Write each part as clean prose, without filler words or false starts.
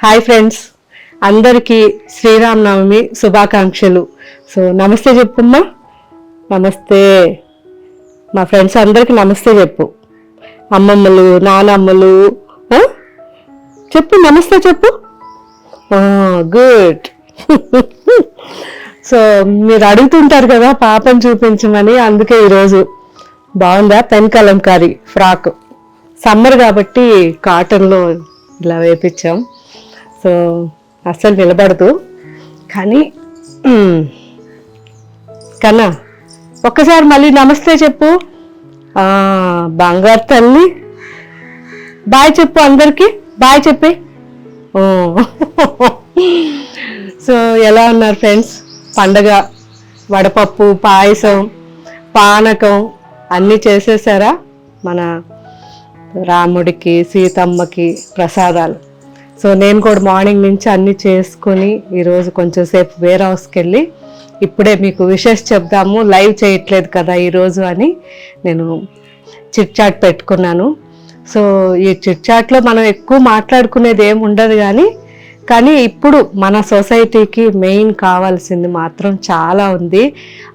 Hi friends, అందరికీ శ్రీరామనవమి శుభాకాంక్షలు. So నమస్తే చెప్పమ్మా. నమస్తే మా ఫ్రెండ్స్ అందరికీ నమస్తే చెప్పు. అమ్మమ్మలు, నానమ్మలు చెప్పు, నమస్తే చెప్పు. గుడ్. సో మీరు అడుగుతుంటారు కదా పాపను చూపించమని, అందుకే ఈరోజు బాగుందా పెన్ కలంకారీ ఫ్రాక్. సమ్మర్ కాబట్టి కాటన్లో ఇలా వేపించాం. సో అస్సలు నిలబడదు కానీ కన్నా ఒక్కసారి మళ్ళీ నమస్తే చెప్పు. బంగారు తల్లి, బాయ్ చెప్పు అందరికీ, బాయ్ చెప్పి. సో ఎలా ఉన్నారు ఫ్రెండ్స్? పండగ వడపప్పు, పాయసం, పానకం అన్నీ చేసేసారా? మన రాముడికి, సీతమ్మకి ప్రసాదాలు. సో నేను కూడా మార్నింగ్ నుంచి అన్నీ చేసుకొని ఈరోజు కొంచెం సేపు వేర్ హౌస్కి వెళ్ళి ఇప్పుడే మీకు విషెస్ చెప్దాము, లైవ్ చేయట్లేదు కదా ఈరోజు అని నేను చిట్ చాట్ పెట్టుకున్నాను. సో ఈ చిట్ చాట్లో మనం ఎక్కువ మాట్లాడుకునేది ఏమి ఉండదు కానీ ఇప్పుడు మన సొసైటీకి మెయిన్ కావాల్సింది మాత్రం చాలా ఉంది.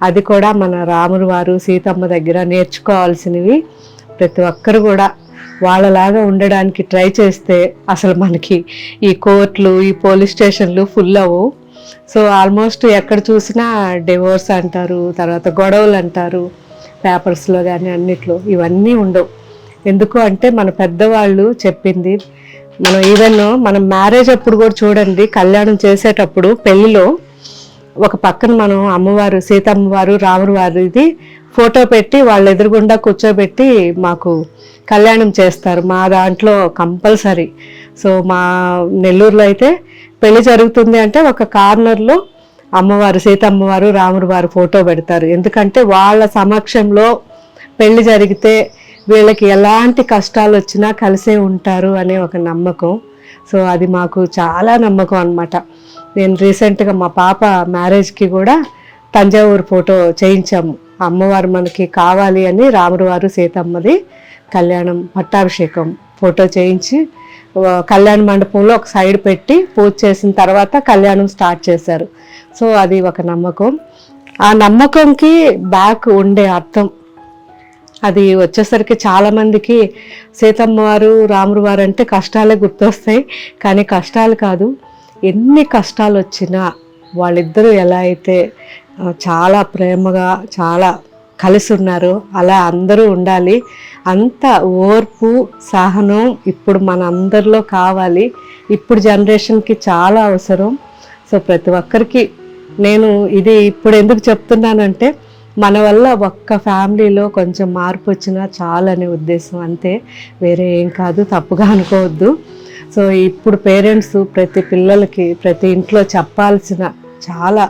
అది కూడా మన రాముడు వారు, సీతమ్మ దగ్గర నేర్చుకోవాల్సినవి. ప్రతి ఒక్కరు కూడా వాళ్ళలాగా ఉండడానికి ట్రై చేస్తే అసలు మనకి ఈ కోర్టులు, ఈ పోలీస్ స్టేషన్లు ఫుల్ అవ్వవు. సో ఆల్మోస్ట్ ఎక్కడ చూసినా డివోర్స్ అంటారు, తర్వాత గొడవలు అంటారు, పేపర్స్లో కానీ అన్నిట్లో. ఇవన్నీ ఉండవు. ఎందుకు అంటే మన పెద్దవాళ్ళు చెప్పింది. మనం ఈవెన్ మనం మ్యారేజ్ అప్పుడు కూడా చూడండి, కళ్యాణం చేసేటప్పుడు పెళ్ళిలో ఒక పక్కన మనం అమ్మవారు, సీతమ్మవారు, రాముడు వారిది ఫోటో పెట్టి వాళ్ళ ఎదురుగుండా కూర్చోబెట్టి మాకు కళ్యాణం చేస్తారు. మా దాంట్లో కంపల్సరీ. సో మా నెల్లూరులో అయితే పెళ్లి జరుగుతుంది అంటే ఒక కార్నర్లో అమ్మవారు, సీతమ్మవారు, రాముడు వారు ఫోటో పెడతారు. ఎందుకంటే వాళ్ళ సమక్షంలో పెళ్లి జరిగితే వీళ్ళకి ఎలాంటి కష్టాలు వచ్చినా కలిసే ఉంటారు అనే ఒక నమ్మకం. సో అది మాకు చాలా నమ్మకం అన్నమాట. నేను రీసెంట్గా మా పాప మ్యారేజ్కి కూడా తంజావూరు ఫోటో చేయించాము. అమ్మవారు మనకి కావాలి అని రాముడు వారు, సీతమ్మది కళ్యాణం, పట్టాభిషేకం ఫోటో చేయించి కళ్యాణ మండపంలో ఒక సైడ్ పెట్టి పూజ చేసిన తర్వాత కళ్యాణం స్టార్ట్ చేశారు. సో అది ఒక నమ్మకం. ఆ నమ్మకంకి బ్యాక్ ఉండే అర్థం అది వచ్చేసరికి చాలామందికి సీతమ్మ వారు, రాముడు వారు అంటే కష్టాలే గుర్తొస్తాయి. కానీ కష్టాలు కాదు, ఎన్ని కష్టాలు వచ్చినా వాళ్ళిద్దరూ ఎలా అయితే చాలా ప్రేమగా చాలా కలిసి ఉన్నారో అలా అందరూ ఉండాలి. అంత ఓర్పు, సహనం ఇప్పుడు మన అందరిలో కావాలి. ఇప్పుడు జనరేషన్కి చాలా అవసరం. సో ప్రతి ఒక్కరికి నేను ఇది ఇప్పుడు ఎందుకు చెప్తున్నానంటే మన వల్ల ఒక్క ఫ్యామిలీలో కొంచెం మార్పు వచ్చినా చాలనే ఉద్దేశం, అంతే, వేరే ఏం కాదు, తప్పుగా అనుకోవద్దు. సో ఇప్పుడు పేరెంట్స్ ప్రతి పిల్లలకి, ప్రతి ఇంట్లో చెప్పాల్సిన చాలా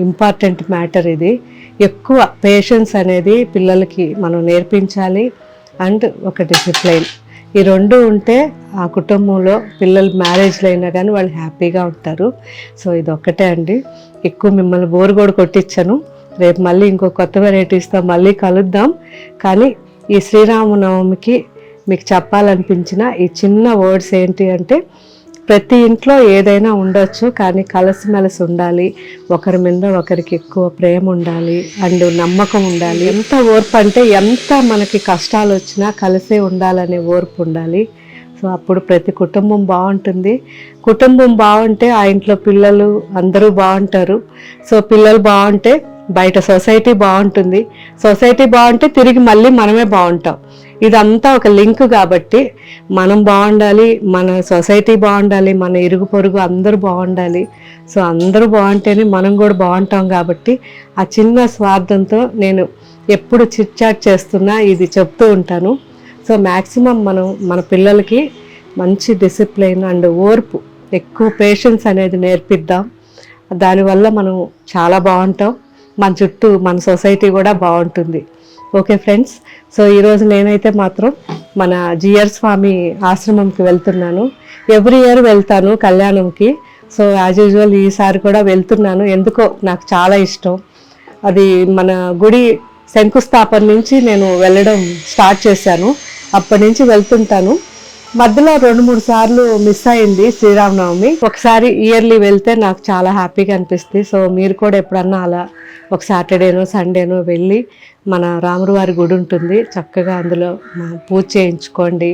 ఇంపార్టెంట్ మ్యాటర్ ఇది. ఎక్కువ పేషెన్స్ అనేది పిల్లలకి మనం నేర్పించాలి. అండ్ ఒక డిసిప్లైన్, ఈ రెండు ఉంటే ఆ కుటుంబంలో పిల్లలు మ్యారేజ్లు అయినా కానీ వాళ్ళు హ్యాపీగా ఉంటారు. సో ఇది ఒక్కటే అండి. ఎక్కువ మిమ్మల్ని బోరు కూడా కొట్టించాను. రేపు మళ్ళీ ఇంకో కొత్త వెరైటీస్తో మళ్ళీ కలుద్దాం. కానీ ఈ శ్రీరామనవమికి మీకు చెప్పాలనిపించిన ఈ చిన్న వర్డ్స్ ఏంటి అంటే, ప్రతి ఇంట్లో ఏదైనా ఉండొచ్చు కానీ కలిసిమెలిసి ఉండాలి. ఒకరి మీద ఒకరికి ఎక్కువ ప్రేమ ఉండాలి అండ్ నమ్మకం ఉండాలి. ఎంత ఓర్పు అంటే ఎంత మనకి కష్టాలు వచ్చినా కలిసే ఉండాలనే ఓర్పు ఉండాలి. సో అప్పుడు ప్రతి కుటుంబం బాగుంటుంది. కుటుంబం బాగుంటే ఆ ఇంట్లో పిల్లలు అందరూ బాగుంటారు. సో పిల్లలు బాగుంటే బయట సొసైటీ బాగుంటుంది. సొసైటీ బాగుంటే తిరిగి మళ్ళీ మనమే బాగుంటాం. ఇదంతా ఒక లింక్ కాబట్టి మనం బాగుండాలి, మన సొసైటీ బాగుండాలి, మన ఇరుగు పొరుగు అందరూ బాగుండాలి. సో అందరూ బాగుంటేనే మనం కూడా బాగుంటాం. కాబట్టి ఆ చిన్న స్వార్థంతో నేను ఎప్పుడు చిట్ చాట్ చేస్తున్నా ఇది చెప్తూ ఉంటాను. సో మ్యాక్సిమం మనం మన పిల్లలకి మంచి డిసిప్లైన్ అండ్ ఓర్పు, ఎక్కువ పేషెన్స్ అనేది నేర్పిద్దాం. దానివల్ల మనం చాలా బాగుంటాం. మన చుట్టూ మన సొసైటీ కూడా బాగుంటుంది. ఓకే ఫ్రెండ్స్, సో ఈరోజు నేనైతే మాత్రం మన జిఆర్ స్వామి ఆశ్రమంకి వెళ్తున్నాను. ఎవ్రీ ఇయర్ వెళ్తాను కళ్యాణంకి. సో యాజ్ యూజువల్ ఈసారి కూడా వెళ్తున్నాను. ఎందుకో నాకు చాలా ఇష్టం. అది మన గుడి శంకుస్థాపన నుంచి నేను వెళ్ళడం స్టార్ట్ చేశాను. అప్పటి నుంచి వెళ్తుంటాను. మధ్యలో 2-3 సార్లు మిస్ అయింది శ్రీరామనవమి. ఒకసారి ఇయర్లీ వెళ్తే నాకు చాలా హ్యాపీగా అనిపిస్తుంది. సో మీరు కూడా ఎప్పుడన్నా అలా ఒక సాటర్డేనో సండేనో వెళ్ళి మన రాముల వారి గుడి ఉంటుంది, చక్కగా అందులో పూజ చేయించుకోండి,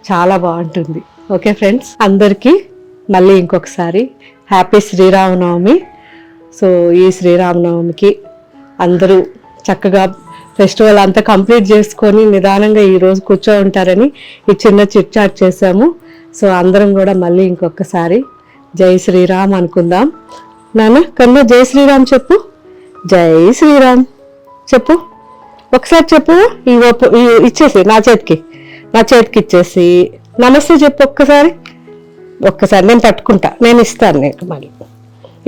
చాలా బాగుంటుంది. ఓకే ఫ్రెండ్స్, అందరికీ మళ్ళీ ఇంకొకసారి హ్యాపీ శ్రీరామనవమి. సో ఈ శ్రీరామనవమికి అందరూ చక్కగా ఫెస్టివల్ అంతా కంప్లీట్ చేసుకొని నిదానంగా ఈరోజు కూర్చో ఉంటారని ఈ చిన్న చిట్ చాట్ చేసాము. సో అందరం కూడా మళ్ళీ ఇంకొకసారి జై శ్రీరామ్ అనుకుందాం. నాన్న కన్నా జై శ్రీరామ్ చెప్పు. జై శ్రీరామ్ చెప్పు, ఒకసారి చెప్పు. ఇచ్చేసి నా చేతికి ఇచ్చేసి నమస్తే చెప్పు ఒక్కసారి. నేను పట్టుకుంటా, నేను ఇస్తాను నీకు. మళ్ళీ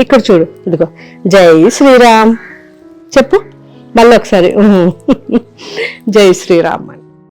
ఇక్కడ చూడు, ఇదిగో జై శ్రీరామ్ చెప్పు మళ్ళీ ఒకసారి. జై శ్రీరామ్ అని.